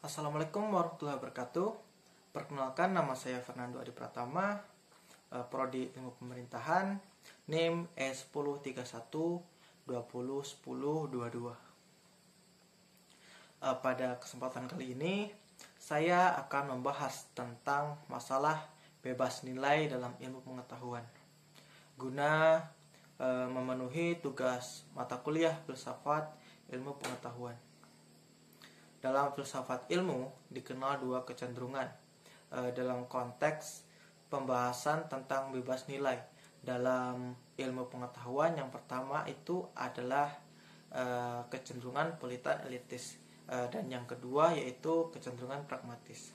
Assalamualaikum warahmatullahi wabarakatuh. Perkenalkan, nama saya Fernando Adi Pratama, Prodi Ilmu Pemerintahan, NIM E1031201022. Pada kesempatan kali ini, saya akan membahas tentang masalah bebas nilai dalam ilmu pengetahuan guna memenuhi tugas mata kuliah filsafat ilmu pengetahuan. Dalam filsafat ilmu dikenal dua kecenderungan dalam konteks pembahasan tentang bebas nilai. Dalam ilmu pengetahuan yang pertama itu adalah kecenderungan politan elitis, dan yang kedua yaitu kecenderungan pragmatis.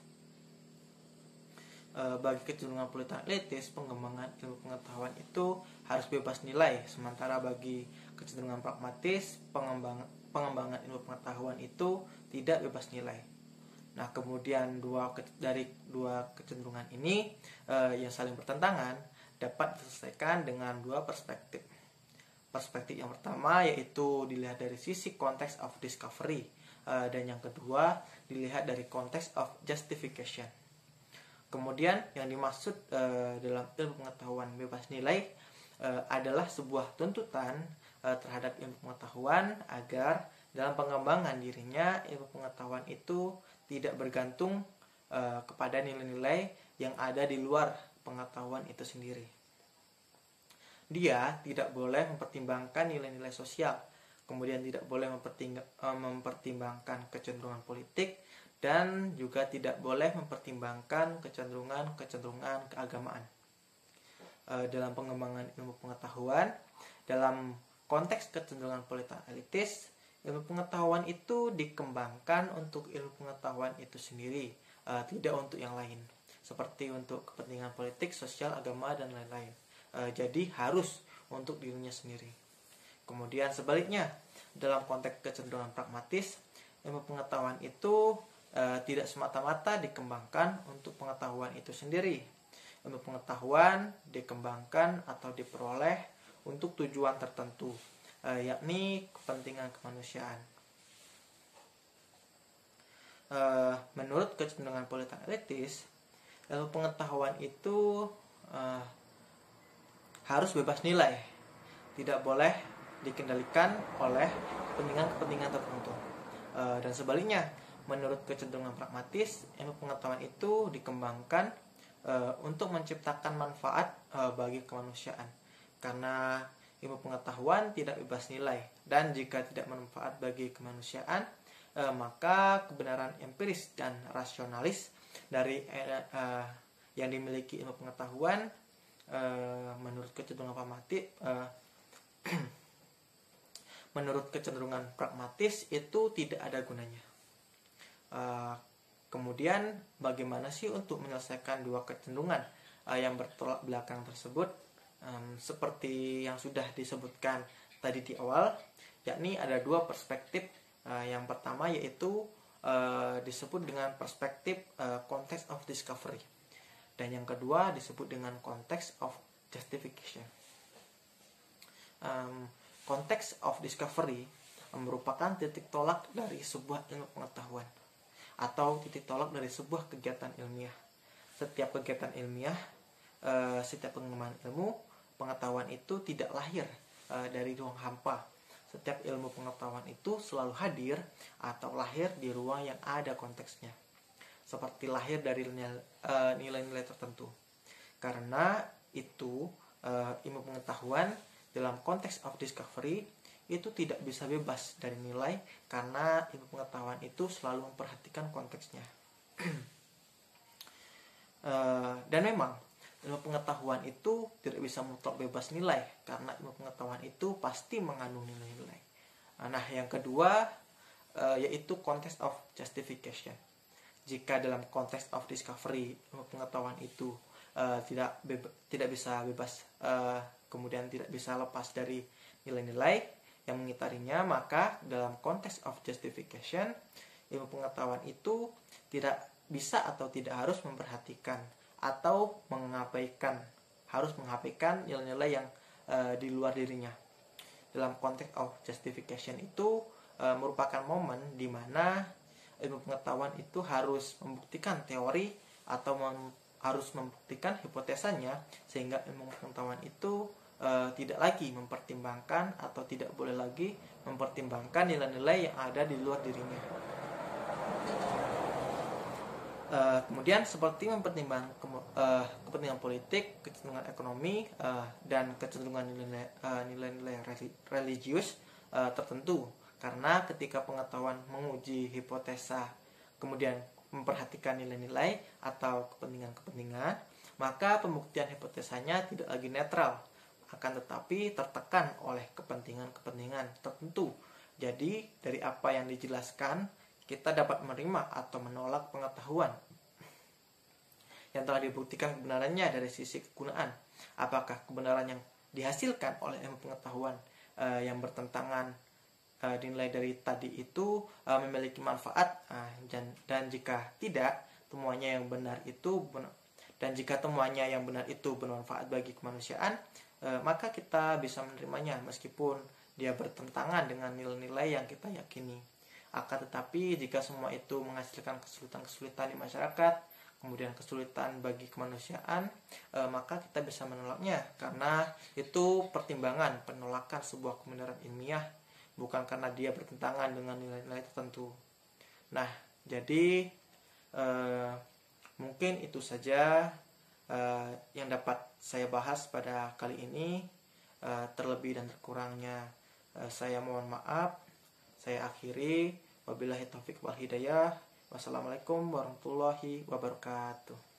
Bagi kecenderungan politan elitis, pengembangan ilmu pengetahuan itu harus bebas nilai, sementara bagi kecenderungan pragmatis, pengembangan ilmu pengetahuan itu tidak bebas nilai. Nah, kemudian dari dua kecenderungan ini yang saling bertentangan dapat diselesaikan dengan dua perspektif. Perspektif yang pertama yaitu dilihat dari sisi konteks of discovery, dan yang kedua dilihat dari konteks of justification. Kemudian yang dimaksud dalam ilmu pengetahuan bebas nilai adalah sebuah tuntutan terhadap ilmu pengetahuan agar dalam pengembangan dirinya ilmu pengetahuan itu tidak bergantung kepada nilai-nilai yang ada di luar pengetahuan itu sendiri. Dia tidak boleh mempertimbangkan nilai-nilai sosial, kemudian tidak boleh mempertimbangkan kecenderungan politik, dan juga tidak boleh mempertimbangkan kecenderungan keagamaan. Dalam pengembangan ilmu pengetahuan, dalam konteks kecenderungan politan elitis, ilmu pengetahuan itu dikembangkan untuk ilmu pengetahuan itu sendiri, tidak untuk yang lain, seperti untuk kepentingan politik, sosial, agama, dan lain-lain. Jadi harus untuk dirinya sendiri. Kemudian sebaliknya, dalam konteks kecenderungan pragmatis, ilmu pengetahuan itu tidak semata-mata dikembangkan untuk pengetahuan itu sendiri. Ilmu pengetahuan dikembangkan atau diperoleh untuk tujuan tertentu, yakni kepentingan kemanusiaan. Menurut kecenderungan politan elitis, ilmu pengetahuan itu harus bebas nilai, tidak boleh dikendalikan oleh kepentingan tertentu. Dan sebaliknya, menurut kecenderungan pragmatis, ilmu pengetahuan itu dikembangkan untuk menciptakan manfaat bagi kemanusiaan, karena ilmu pengetahuan tidak bebas nilai, dan jika tidak bermanfaat bagi kemanusiaan, maka kebenaran empiris dan rasionalis dari yang dimiliki ilmu pengetahuan menurut kecenderungan pragmatis itu tidak ada gunanya. Kemudian bagaimana sih untuk menyelesaikan dua kecenderungan yang bertolak belakang tersebut? Seperti yang sudah disebutkan tadi di awal, yakni ada dua perspektif. Yang pertama yaitu disebut dengan perspektif context of discovery, dan yang kedua disebut dengan context of justification. Context of discovery merupakan titik tolak dari sebuah ilmu pengetahuan atau titik tolak dari sebuah kegiatan ilmiah. Setiap kegiatan ilmiah, setiap pengembangan ilmu pengetahuan itu tidak lahir dari ruang hampa. Setiap ilmu pengetahuan itu selalu hadir atau lahir di ruang yang ada konteksnya, seperti lahir dari nilai-nilai tertentu. Karena itu ilmu pengetahuan dalam konteks of discovery itu tidak bisa bebas dari nilai, karena ilmu pengetahuan itu selalu memperhatikan konteksnya. Dan memang ilmu pengetahuan itu tidak bisa mutlak bebas nilai, karena ilmu pengetahuan itu pasti mengandung nilai-nilai. Nah, yang kedua yaitu context of justification. Jika dalam konteks of discovery ilmu pengetahuan itu tidak bisa bebas, kemudian tidak bisa lepas dari nilai-nilai yang mengitarinya, maka dalam konteks of justification ilmu pengetahuan itu tidak bisa atau tidak harus memperhatikan atau harus mengabaikan nilai-nilai yang di luar dirinya. Dalam konteks of justification itu merupakan momen di mana ilmu pengetahuan itu harus membuktikan teori atau harus membuktikan hipotesanya, sehingga ilmu pengetahuan itu tidak lagi mempertimbangkan atau tidak boleh lagi mempertimbangkan nilai-nilai yang ada di luar dirinya. Kemudian seperti mempertimbangkan kepentingan politik, kecenderungan ekonomi, dan kecenderungan nilai-nilai religius tertentu. Karena ketika pengetahuan menguji hipotesa, kemudian memperhatikan nilai-nilai atau kepentingan-kepentingan, maka pembuktian hipotesanya tidak lagi netral, akan tetapi tertekan oleh kepentingan-kepentingan tertentu. Jadi dari apa yang dijelaskan, kita dapat menerima atau menolak pengetahuan yang telah dibuktikan kebenarannya dari sisi kegunaan. Apakah kebenaran yang dihasilkan oleh ilmu pengetahuan yang bertentangan dinilai dari tadi itu memiliki manfaat, dan jika tidak, temuannya yang benar itu dan jika temuannya yang benar itu bermanfaat bagi kemanusiaan, maka kita bisa menerimanya meskipun dia bertentangan dengan nilai-nilai yang kita yakini. Akan tetapi jika semua itu menghasilkan kesulitan-kesulitan di masyarakat, kemudian kesulitan bagi kemanusiaan, maka kita bisa menolaknya, karena itu pertimbangan penolakan sebuah kebenaran ilmiah, bukan karena dia bertentangan dengan nilai-nilai tertentu. Nah, jadi mungkin itu saja yang dapat saya bahas pada kali ini. Terlebih dan terkurangnya saya mohon maaf. Saya akhiri. Wabillahi taufiq wal hidayah. Wassalamualaikum warahmatullahi wabarakatuh.